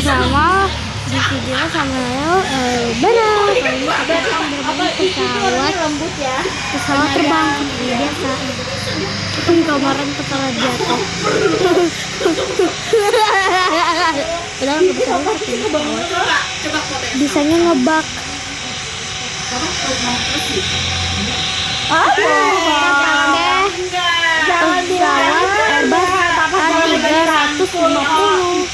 sama di video sama bareng pesawat terbang seperti biasa. Kemarin pesawat jatuh. Padahal pesawat bisanya ngebak. Pesawat Airbus A350.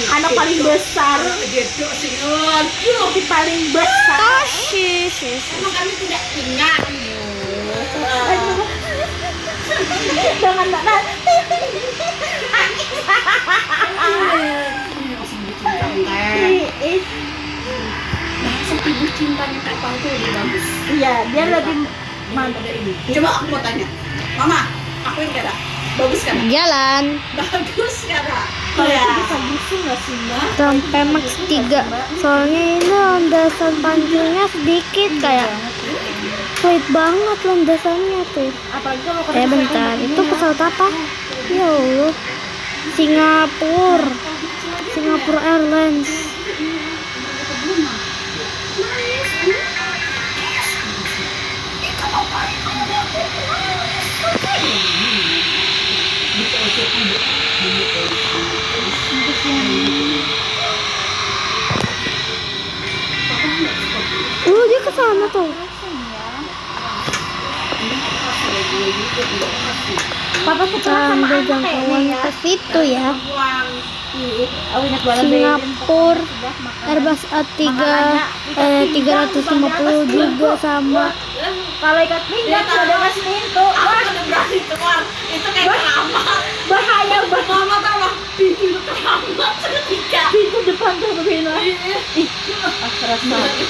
Anak paling besar, paling besar. Emang kami tidak ingat. Jangan makan. Ibu cintanya Kak Pang tuh lebih bagus. Iya, dia lebih mantap. Coba aku mau tanya, Mama, aku yang kata bagus kan? Jalan Bagus kan? Iya. Bisa gitu nggak sih, Mbak? sampai max 3. Soalnya ini landasan pancingnya sedikit, kayak sulit banget landasannya tuh. Apalagi kalau Bentar, itu pesawat apa? Ya Allah, Singapura Airlines. Dia ke sana tuh. Papa tuh Ambil jangkauan ke situ ya. Oh, ingat banget Singapura Airbus A350 juga sama. kalau ikat pinggang ada mas pintu. Aku udah berani keluar. Itu kayak keramat. Bahaya banget. Mama tau lah, pintu keramat seketika. Pintu depan tuh begini.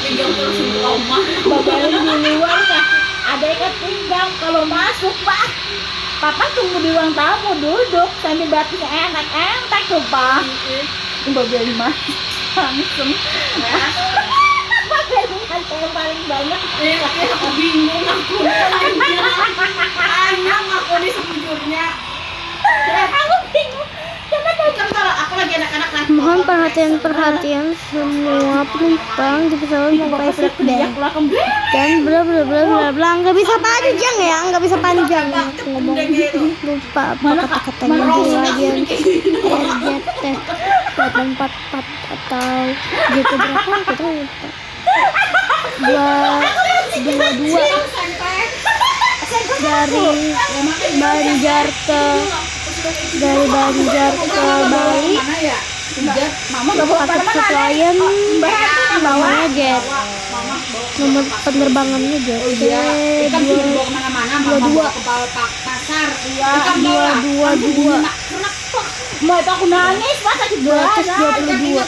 Pinggang terus trauma. Bagian di luar kan ada ikat pinggang. Kalau masuk Pak, Papa tunggu di ruang tamu, duduk sambil batisnya enak tuh Pak. Bagian masuk langsung. Yang paling banyak. Aku bingung aku. Anyam aku di sejujurnya. Aku bingung. Kan kalau aku lagi anak-anak naik Mohon motor, perhatian semua penumpang di pesawat memakai seatbelt dan bla bla bla bla bla. Nggak bisa panjang ya, nggak bisa panjang. Aku ngomong lupa apa kata-katanya di bagian RJT 844 atau JT berapa kita lupa. 222 dari Banjar ke Bali. Mama gak bawa Paket Seplayan namanya Jet. Nomor penerbangannya Jet. Ikan sudah dibawa kemana-mana, Mama bawa ke pasar. Ikan bawa 222 Mau itu aku nangis Pak, sakit banget. 222.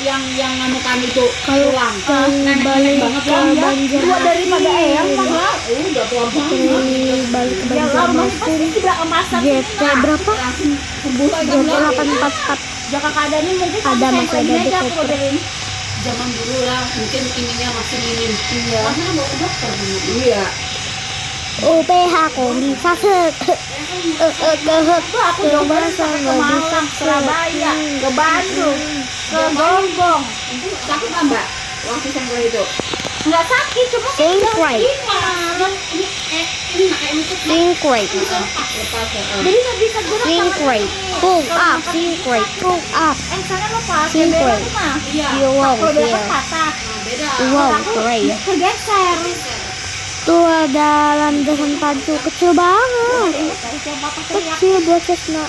Yang anu kami itu Kalau pulang. dari balik ke Banjar Dua daripada Eyang Pak. Udah tua banget. dari balik ke Ya Banjar rumahnya pasti di belakang masak. JT berapa? Langsung sembuh aja. JT 844. Jaka keadaannya mungkin Ada, masih ada di aku koper. modelin. Zaman dulu lah, mungkin ininya masih minim. Iya. Karena bawa ke dokter dulu. Iya. UPH kok bisa set. Tuh aku coba sampai ke Malang, Surabaya, ke Bandung, ke Gonggong. Sakit nggak, Mbak? Waktu sampai itu. Nggak sakit, cuma Singkway. Ini kayak mikir Singkway. lepas ya. jadi nggak bisa gerak. Singkway. Pull up. Singkway. Pull up. Sana lepas. Singkway. Iya. Wow, Kalau dia kan iya. patah. Beda. Wow, keren. Kegeser. Tuh ada landasan pacu kecil banget. Kecil buat Cessna.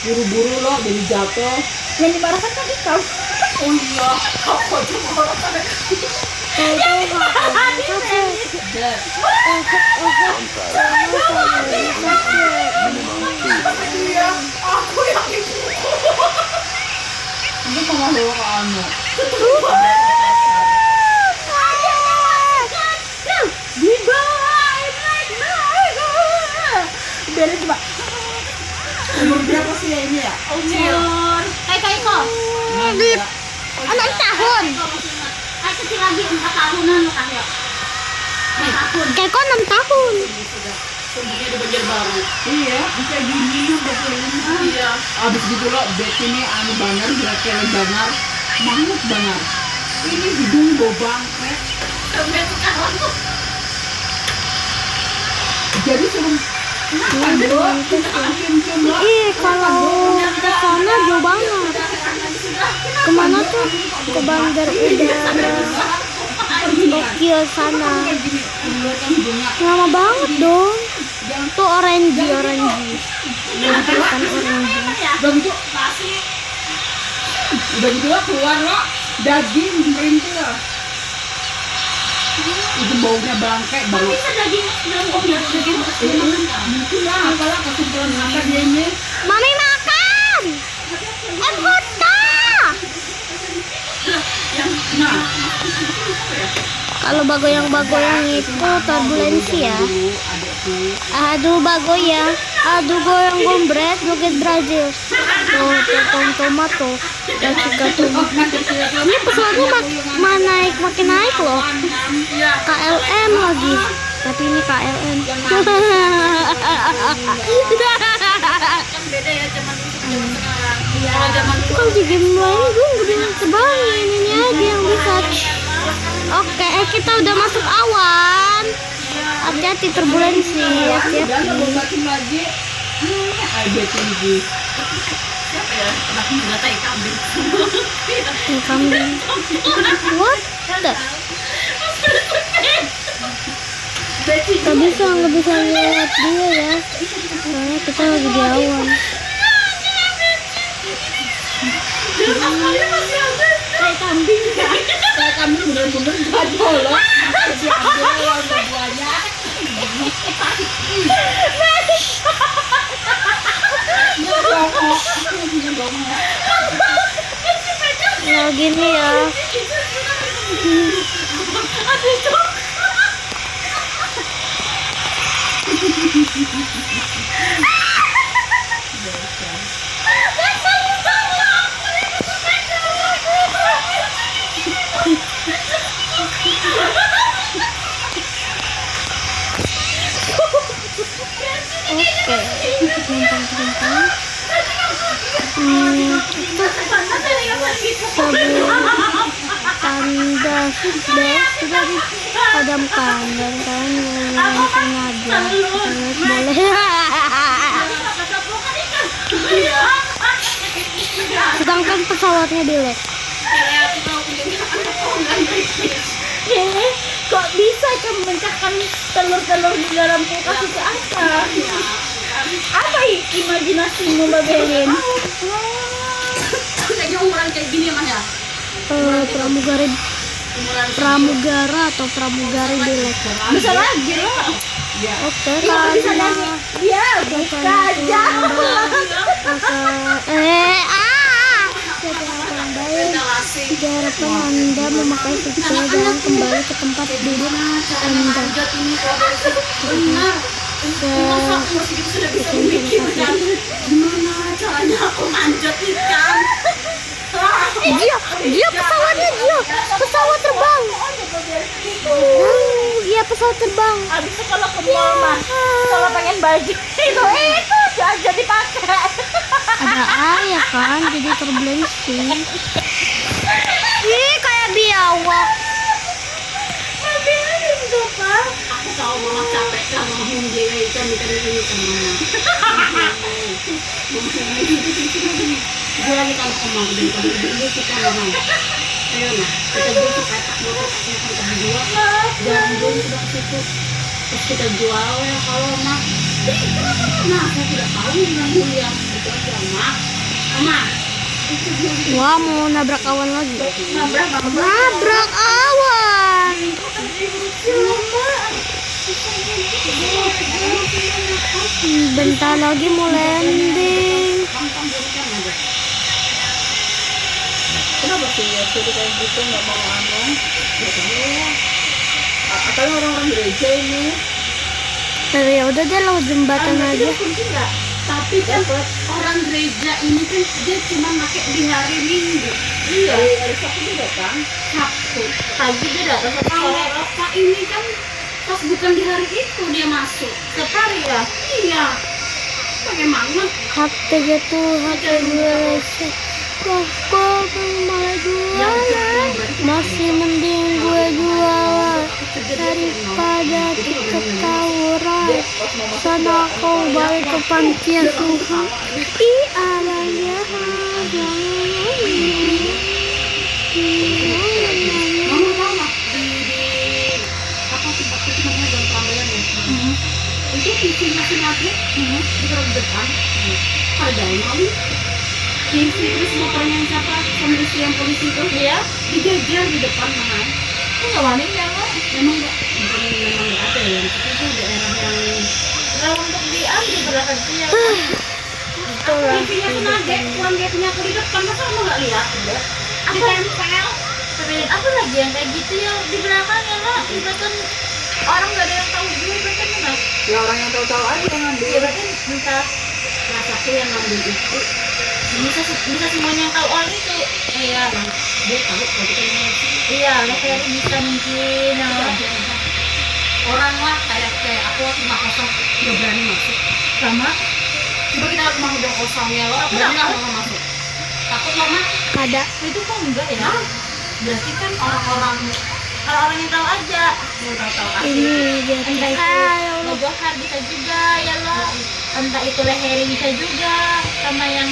Buru-buru loh, jadi jatuh. Yang dimarahan kan kau. Oh iya. Aku cuma iya. Aku yang ini mau bawa ke anu. Biar coba. Umur berapa sih ya ini ya? Umur kayak kok. Anak tahun. Kecil lagi 4 tahunan kan ya. 4 tahun. Kayak kok 6 tahun. sembunyi di Banjarbaru. Iya, bisa gini betul. Iya. Abis gitu loh, bed ini anu banget, berat kayak banget, mangut banget. Ini hidung gue bangkret. Sampai sekarang tuh. Jadi suruh Ih, kalau ke sana jauh banget. Kemana tuh? Ke bandar udara Tokyo sana. Lama banget dong. Tuh orange. Bukan orange. Udah gitu lah keluar loh, daging merintil. Itu baunya bangke banget. Bisa daging daging. Mungkin lah, apalah kesimpulan apa dia ini. Mami makan. Foto. Nah, Kalau bagoyang itu turbulensi ya. Aduh bagoyang, aduh goyang gombret, joget Brazil. Tuh, tomato, gacu. Ini pesawatnya makin naik loh. KLM lagi, tapi ini KLM. beda ya zaman dulu sama sekarang. Kalau zaman dulu Kalau di game lain gue udah terbangin ini aja yang bisa. Oke, kita udah masuk awan. Hati-hati turbulensi, hati-hati. batin lagi. tinggi. Siapa ya? Anaknya udah tai kambing. Ini kambing. What the? Nggak bisa lihat dia ya. Soalnya kita lagi di awan. Kayak kambing ya. Kayak kambing bener-bener gajol loh. Si Abdul semuanya. Ya gini ya. Oke, gampang. Sebelum tanda sudah dipadamkan dan kalian menonton aja. Boleh. Sedangkan pesawatnya delete. Kok bisa kamu memecahkan telur-telur di dalam kulkas itu apa? Apa imajinasimu, Mbak Belin? Kayaknya umuran kayak gini ya Mas ya? Pramugara atau pramugari delete. Bisa lagi loh. Oke, Bisa lagi. Ya, buka aja. Yang baik, diharapkan Anda memakai fitur dan kembali ke tempat duduk Anda. Gimana caranya aku manjat ikan? Dia pesawatnya pesawat terbang. Iya pesawat terbang. Abis itu kalau ke mall mah, kalau pengen baju itu aja dipakai. Ada air kan, jadi turbulensi. Ih, kayak biawak. Mobilin tuh, Pak. Aku tahu mama capek kan ngomong dia ikan ini sama gue lagi kalau ngomong dan kalau ini kita ngomong ayo nah kita jual sepetak motornya kita berdua dan gue sudah situ terus kita jual ya kalau mak nah saya tidak tahu yang mulia itu aja mak sama Wah, mau nabrak awan lagi. nabrak apa Nabrak awan. Bentar lagi mau landing. kenapa sih ya jadi kayak gitu nggak mau anu nggak tahu katanya orang-orang gereja ini Ya udah deh lewat jembatan aja. enggak tapi kan orang gereja ini kan dia cuma pakai di hari Minggu iya hari Sabtu juga kan Sabtu pagi dia datang ke kalau ini kan pas pas bukan di hari itu dia masuk. Sehari ya. Iya. Bagaimana? HP gitu, HP gue lecet. Kok malah jualan? Masih mending gue jualan daripada kita tawuran. Sana kau balik ke panti asuhan. Ih, adanya Mama tahu nggak di apa tempat itu namanya Gang Prambanan ya? Itu TV masih lagi di dalam depan. Ada yang kali. TV terus motornya yang siapa? Sama istri yang polisi itu. Iya. Dijajar di depan mana? Enggak wani ya, Mak. Memang nggak ada ya. Itu daerah yang Kalau untuk diambil berapa sih ya? TV-nya kena gap, kurang gapnya aku di depan, masa kamu nggak lihat? Ditempel. Tapi apa lagi yang kayak gitu yang di belakang ya, Mak? Bahkan orang nggak ada yang tahu juga bahkan enggak. Ya orang yang tahu-tahu aja yang ngambil. Iya, bahkan entah Salah satu yang ngambil itu bisa semuanya yang tahu orang itu kayak dia tahu kalau kita yang iya kayak bisa mungkin orang lah kayak aku waktu rumah kosong nggak berani masuk. sama Coba kita rumah udah kosong ya lo, berani lah mama masuk. Takut mama? ada. itu kok enggak ya? Berarti kan orang-orang Orang-orang yang tahu aja. yang tahu-tahu aja. Ini dia. Entah itu Ayo. Mogohar bisa juga ya lo. Entah itu Leheri bisa juga, sama yang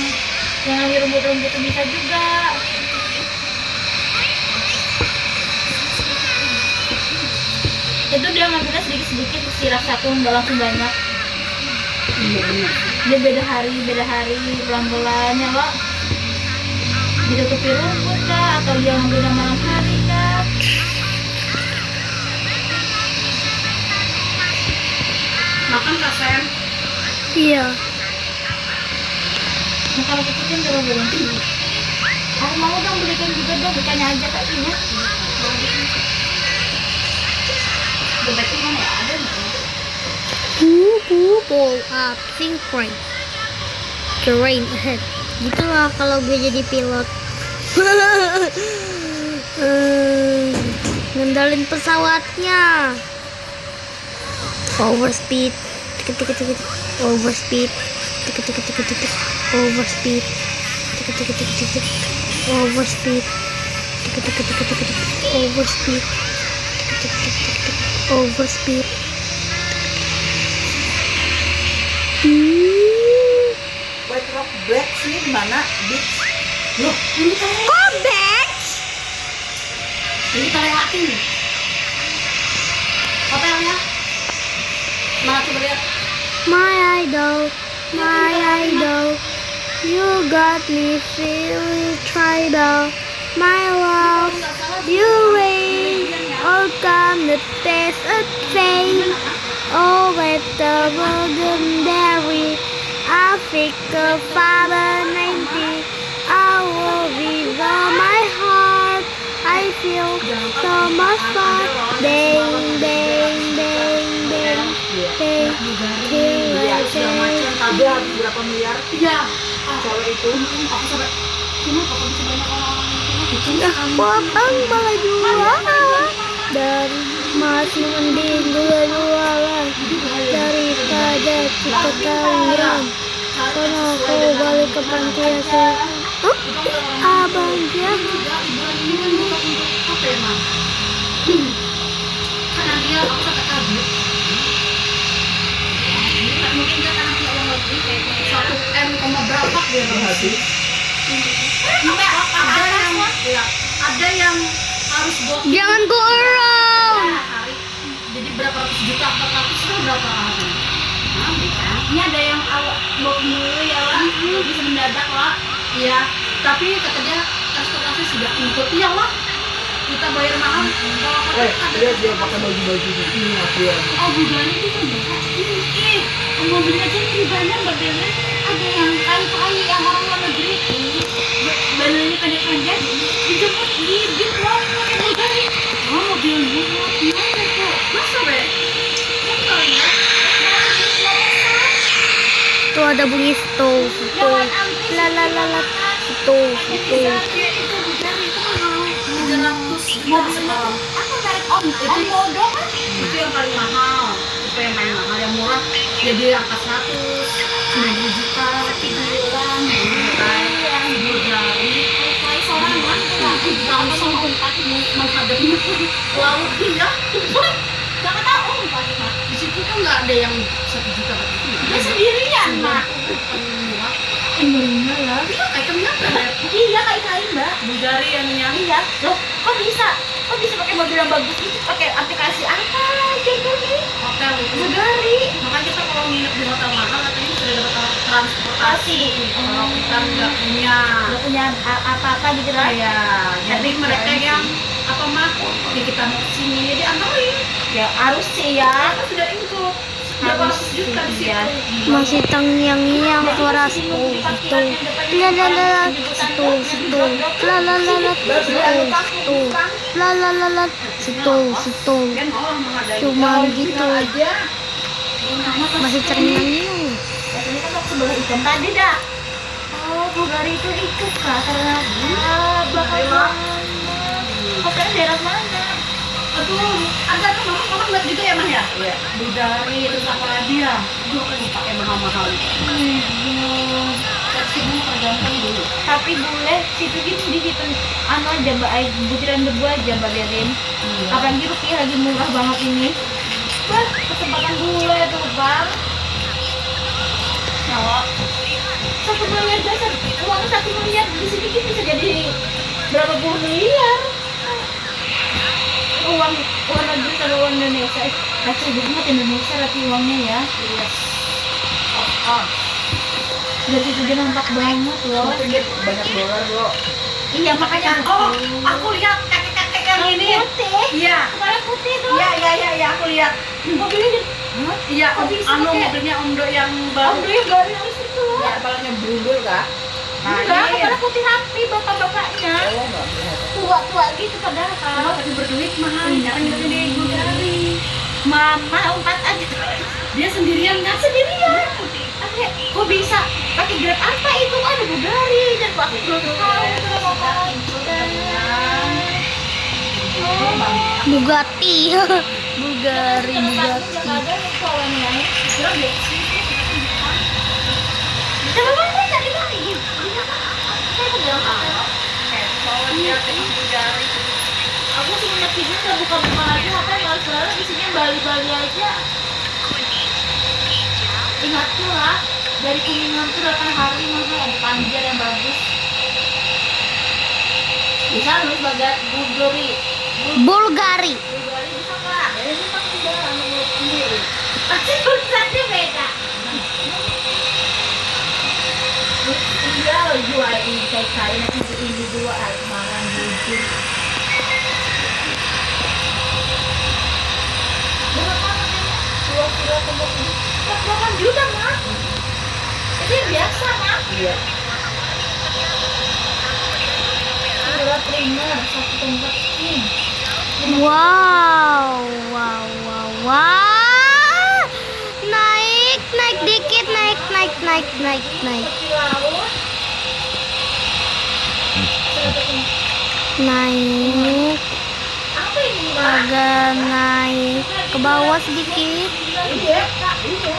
di rumput-rumput itu bisa juga. Itu dia ngambilnya sedikit-sedikit istirahat satu nggak langsung banyak. Iya benar. Dia beda hari pelan-pelan ya lo. Ditutupi rumput kah atau dia ngambilnya malam hari kah? Makan Kak Sen. Iya. Nah, kalau kecikin terus belum. Aku mau dong belikan juga dong, bukannya aja kakinya. Dompetnya mana ya? Ada nih. Pull up, think right. Terrain ahead. Gitulah kalau gue jadi pilot. Ngendalin pesawatnya. Overspeed. Tik. Overspeed. Tik. Overspeed. Tik. Overspeed. Tik. Overspeed. Tik. Overspeed. White Rock Black sih di mana? Beach. Loh, ini kita Kok batch? ini kita lewatin nih. Hotelnya. Mana coba lihat. My idol, you got me feeling tribal. My love, you rain, all come the taste of fame. Oh, with the legendary Africa Father 90, I will be on my heart. I feel so much fun. Bang, bang, bang, bang, bang. Till I say, Tadi habis berapa miliar? Iya. Cewek itu. Aku sampai cuma kok bisa banyak orang-orang itu. potong malah jualan. Dan masih mending gue jualan daripada kita tawuran. Karena aku balik ke panti asuhan. Abang jahat. Apa ya, Mam? Karena dia aku sampai kaget. Mungkin dia karena punya uang lebih kayak 1 M koma berapa dia habis. Ada yang harus gokil. Jangan go around. Hari. Jadi berapa ratus juta, 400 itu berapa hari? Ini ada yang awal booking dulu ya lah, bisa mendadak lah. Iya, tapi kata dia transportasi sudah include ya lah. Kita bayar mahal. Dia pakai baju-baju ini dia. Oh, bulannya itu kan ih, mobilnya aja ini banyak mobilnya. Ada yang kali-kali yang orang luar negeri. Badannya pendek-pendek, dijemput di bit loh, pakai mobil. Oh, mobil buat gimana tuh? Masa be? Tuh ada bunyi stove. Tuh. La stove. Dia itu bukan itu mahal. 300 mobilnya apa merek Om Modo kan? Itu yang paling mahal. Itu yang paling mahal, yang murah jadi angka 190 juta. Bilang Yang Bulgari kayak seorang kan langsung menghadapnya laut ya. jangan tahu Om Fatimah. Di situ kan nggak ada yang 1 juta gitu ya. Dia sendirian Mak. Murah ya. Iya kayak kenapa ya? Iya kain Mbak. Bulgari anunya. Iya, loh kok bisa pakai mobil yang bagus itu pakai aplikasi apa aja nih? Hotel itu. Bulgari. Makanya kita kalau nginep di hotel mahal katanya sudah dapat transportasi. Kalau kita nggak punya. Nggak punya apa-apa gitu kan? Ya, jadi mereka yang apa mah ya kita mau kesini ya diantarin. Ya harus sih ya. Kita sudah include berapa ratus juta di situ. Iya. Masih terngiang-ngiang suara situ, la la la la, situ, la la la la, situ, la la la la, situ. Kan Allah mengadain Cuma gitu, aja. masih terngiang-ngiang. Katanya kan waktu bawa ikan tadi dah. Oh, Bulgari itu ikut kak karena belakang. Hotelnya daerah mana? Aduh, ada tuh mama lihat juga ya mah ya? Iya. Bulgari terus apa lagi ya? Aduh kan pakai mahal-mahal itu. Kasihnya tergantung dulu. Tapi boleh situ gitu dihitung anu aja mbak butiran debu aja mbak biarin. Apalagi rupiah lagi murah banget ini. Wah, kesempatan bule tuh bang. Nyawa. 1 miliar biasa, uang 1 miliar di sini gitu bisa jadi berapa puluh miliar. Uang negeri sama uang Indonesia. Rasa banget Indonesia tapi uangnya ya. Iya. Dari situ dia nampak banget loh. Banyak dolar bro. Iya makanya. Oh, aku lihat kakek-kakek yang ini. Putih. Iya. Kepala putih tuh. Iya, aku lihat. Mobilnya Iya, Kok bisa anu pakai- mobilnya Om Do yang baru. Om yang baru yang situ. Ya, kepalanya brudul kah? Enggak, kepala putih rapi bapak-bapaknya. enggak. Tua-tua gitu padahal Kalau kan. tapi berduit mahal, jarang gitu di Bulgari. Mama 4 aja. Dia sendirian kan? Sendirian. Pakai kok bisa pakai Grab apa itu ada Bulgari dan kok aku belum tahu itu mau Bugatti, Bulgari, Bugatti. Coba mana cari lagi? Saya mau bilang apa? Dia pengen Bulgari. Aku semenjak tidur udah buka-buka lagi ngapain malas-malas isinya Bali-Bali aja. Ingat tuh lah, dari Kuningan tuh datang hari masa ada Panjer yang bagus. Bisa lu sebagai Bulgari. Bulgari. Bulgari bisa kak? Ya ini kan udah menurut sendiri. Pasti tulisannya beda. Iya lo jual ini kayak nanti ini dua almaran jujur. Berapa namanya? 28 juta mah. Itu yang biasa mah. Iya. Berat ringan satu tempat ini. Wow. Naik dikit, naik. Di laut. Naik, Apa ini mbak? agak naik ke bawah sedikit. Iya, Kak. Iya.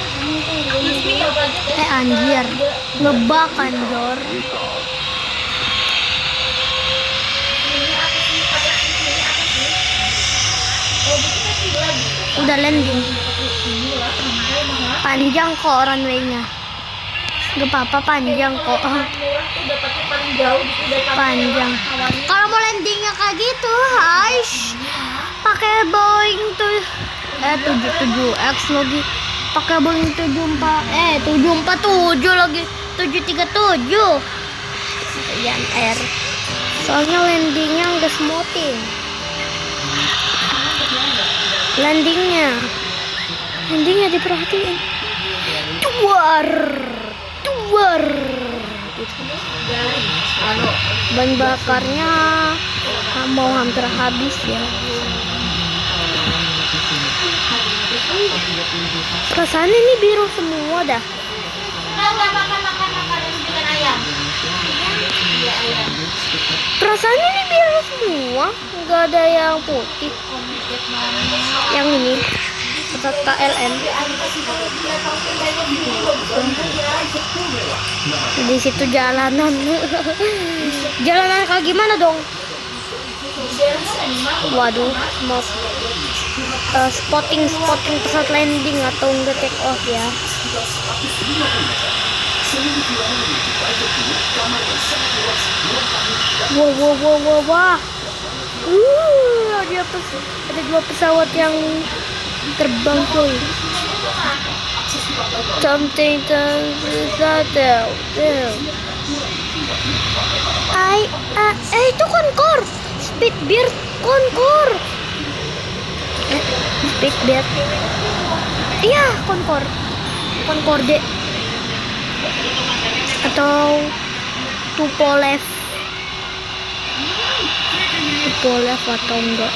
Anjir, ngebak anjor. Udah landing. Panjang kok runway-nya. Gak apa-apa, panjang kok. Panjang. Kalau mau landingnya kayak gitu, guys, pakai Boeing tuh 77X lagi. Pakai Boeing 747 lagi. 737. Yan Air. Soalnya landingnya nggak smoothing. Landingnya diperhatiin. Duar. Ban bakarnya mau hampir habis ya. Perasaan ini biru semua dah. Makan ayam. Iya ayam. Perasaan ini biru semua. semua, nggak ada yang putih. Yang ini pesawat KLM. Di situ jalanan. Jalanan kayak gimana dong? Waduh, mau spotting pesawat landing atau enggak take off ya. Wah. Ada dua pesawat yang terbang coy. Something itu Concorde. Speedbird Concorde. Speedbird. Iya, Concorde. Atau Tupolev atau enggak.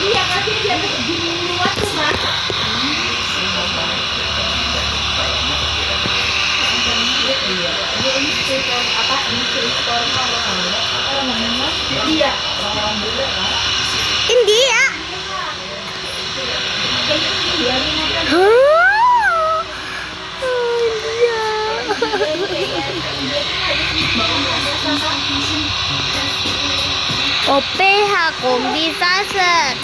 Iya, kasih dia di luar tuh, Mas. Iya. India. OPH kombi saset.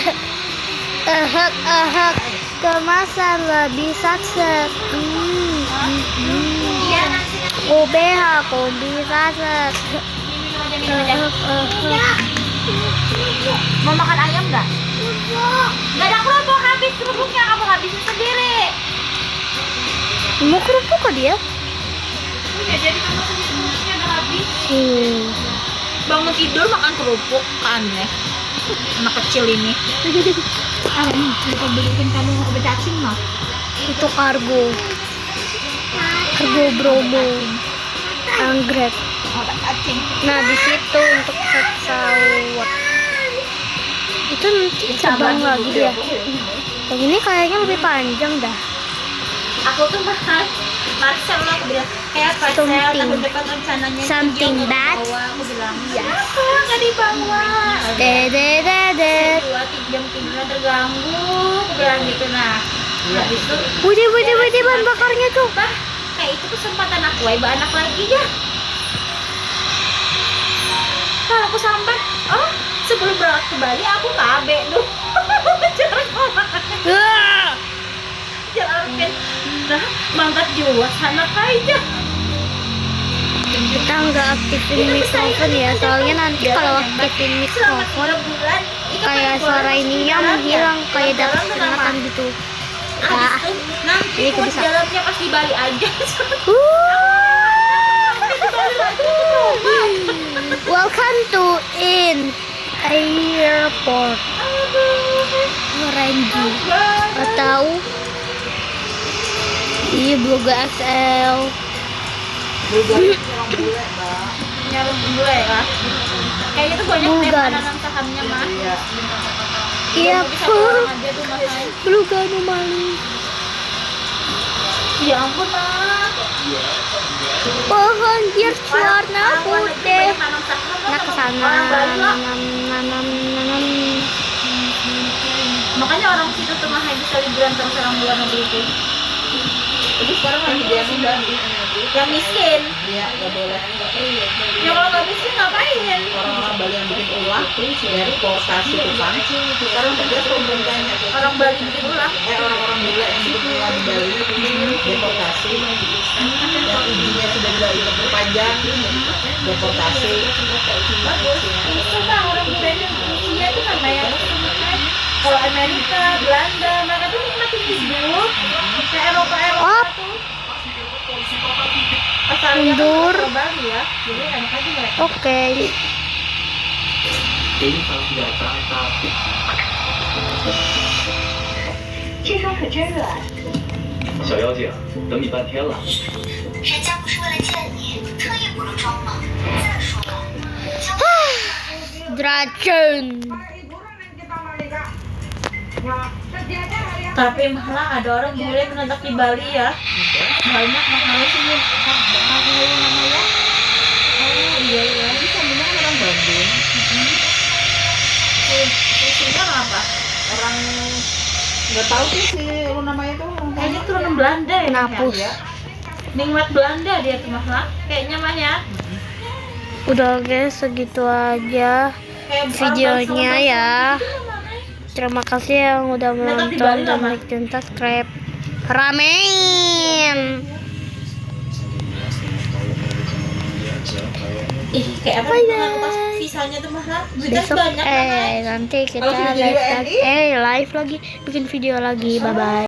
Kemasan lebih saset. OPH kombi saset. Mau makan ayam nggak? Nggak ada kerupuk, habis kerupuknya, kamu habisin sendiri. Mau kerupuk kok dia? Ya, jadi kamu sendiri kerupuknya udah habis. Bangun tidur makan kerupuk, aneh. Anak kecil ini. Lupa beliin kamu obat cacing mah. Itu kargo Bromo anggrek. Obat cacing. Nah, di situ untuk pesawat itu nanti terbang lagi dia. Yang ini kayaknya lebih panjang dah. Aku tuh Marcel lah, aku bilang kayak Marcel tahun depan rencananya Something bad. Aku bilang kenapa nggak dibawa? Dedet. 2 jam tidurnya terganggu, aku bilang gitu. Nah, habis itu Wih, bahan bakarnya tuh. bah, kayak itu kesempatan aku, anak lagi ya. Kalau aku sambat, sebelum berangkat ke Bali aku KB tuh. Jalan nah, mangkat jual sana aja. Kita nggak aktifin mikrofon ya, soalnya nanti kalau aktifin mikrofon kayak suara ininya menghilang, kayak dapat peringatan gitu. Nah, nanti ini buat bisa. jalannya pas di Bali aja. Welcome to in airport Randy atau Bloga XL. Nyalon bule ya. Kayaknya tuh banyak Bulgar. penanam sahamnya mah. Iya, Bisa orang aja tuh makanya. Bloga Mali. Ya ampun mah. Pohon bir warna putih. Tanam saham Nah, kesana nanam. Makanya orang situ tuh mah bisa liburan terus orang luar negeri itu. Jadi sekarang lagi dia sudah yang miskin. Iya, nggak boleh. Ya kalau nggak miskin ngapain? Orang-orang Bali yang bikin ulah dari portasi itu kan. Sekarang tegas pemerintahnya. Orang Bali bikin ulah. Orang-orang bule yang bikin ulah di Bali deportasi. Yang izinnya sudah tidak diperpanjang, deportasi. Bagus. Itu bang orang budaya Rusia itu kan kayak kalau Amerika, Belanda, mereka tuh nikmatin hidup. Kayak Eropa tuh. Asalnya Mundur. kan ke Bali ya, jadi enak aja mereka. Oke. Ini kalau tidak 据说可真软。小妖精，等你半天了。人家不是为了见你特意补了妆吗？再说了， Dragon. Tapi malah ada orang bule menetap di Bali ya. Banyak malah sih namanya. Oh iya iya, ini sambilnya orang Bandung. Isinya apa? Orang nggak tahu sih si namanya tuh. Kayaknya turunan Belanda ya. Napus. Ya. Nikmat Belanda dia tuh malah. Kayaknya mah ya. Udah guys, segitu aja videonya ya. Terima kasih yang udah menonton dan like dan subscribe. Ramen. Ih, kayak apa pas sisanya tuh malah. Besok Banyak banget. nanti kita Kalau video live lagi, live lagi, bikin video lagi. Bye bye.